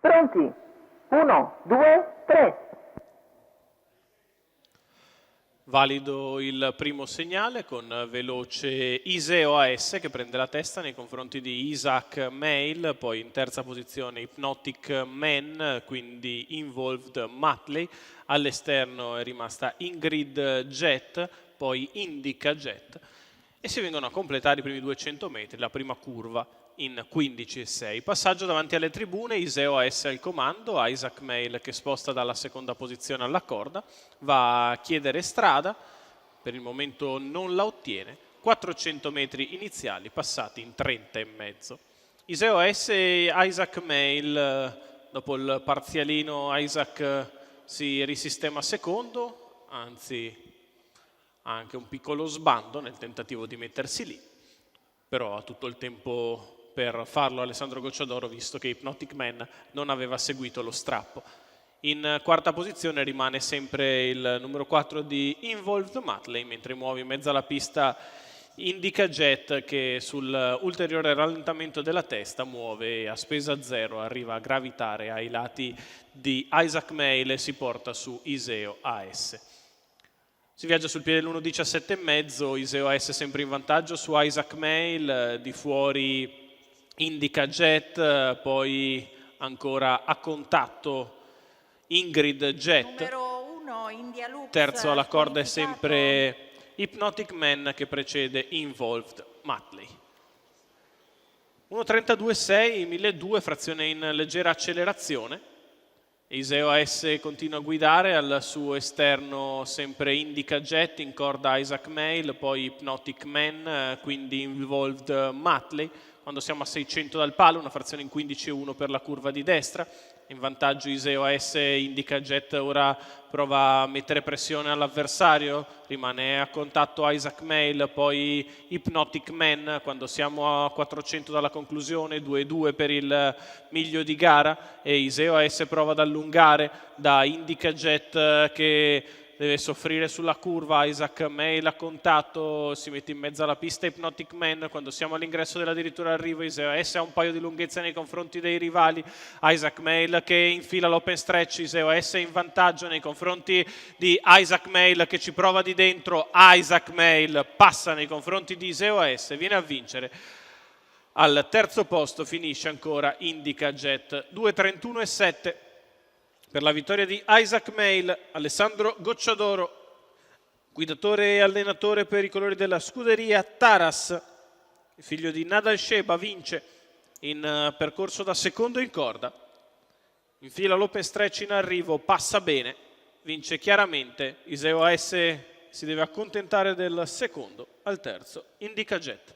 Pronti? 1, 2, 3. Valido il primo segnale con veloce Iseo AS che prende la testa nei confronti di Isaac Mail, poi in terza posizione Hypnotic Man, quindi Involved Matley, all'esterno è rimasta Ingrid Jet, poi Indica Jet e si vengono a completare i primi 200 metri, la prima curva in 15,6. Passaggio davanti alle tribune, Iseo AS al comando, Isaac Mail che sposta dalla seconda posizione alla corda, va a chiedere strada, per il momento non la ottiene, 400 metri iniziali passati in 30,5. Iseo AS e Isaac Mail, dopo il parzialino Isaac si risistema secondo, anzi ha anche un piccolo sbando nel tentativo di mettersi lì, però ha tutto il tempo per farlo Alessandro Gocciadoro, visto che Hypnotic Man non aveva seguito lo strappo. In quarta posizione rimane sempre il numero 4 di Involved Matley, mentre muove in mezzo alla pista Indica Jet che sul ulteriore rallentamento della testa muove a spesa zero, arriva a gravitare ai lati di Isaac Mail e si porta su Iseo AS. Si viaggia sul piede l'1.17,5, Iseo AS sempre in vantaggio su Isaac Mail, di fuori Indica Jet, poi ancora a contatto Ingrid Jet. Numero 1, India Lux, terzo alla corda è sempre Hypnotic Man che precede Involved Matley. 1.32,6, 1.200, frazione in leggera accelerazione. Iseo AS continua a guidare, al suo esterno sempre Indica Jet, in corda Isaac Mail, poi Hypnotic Man, quindi Involved Matley. Quando siamo a 600 dal palo, una frazione in 15,1 per la curva di destra. In vantaggio Iseo AS, Indica Jet ora prova a mettere pressione all'avversario, rimane a contatto Isaac Mail, poi Hypnotic Man quando siamo a 400 dalla conclusione, 2,2 per il miglio di gara e Iseo AS prova ad allungare da Indica Jet che deve soffrire sulla curva, Isaac Mail a contatto, si mette in mezzo alla pista Hypnotic Man, quando siamo all'ingresso dell'addirittura arrivo Iseo AS ha un paio di lunghezze nei confronti dei rivali, Isaac Mail che infila l'open stretch, Iseo AS in vantaggio nei confronti di Isaac Mail che ci prova di dentro, Isaac Mail passa nei confronti di Iseo AS, viene a vincere. Al terzo posto finisce ancora Indica Jet, 2.31,7. Per la vittoria di Isaac Mail, Alessandro Gocciadoro, guidatore e allenatore per i colori della scuderia Taras, il figlio di Nadal Sheba, vince in percorso da secondo in corda, infila l'open stretch in arrivo, passa bene, vince chiaramente, Iseo AS si deve accontentare del secondo, al terzo Indica Jet.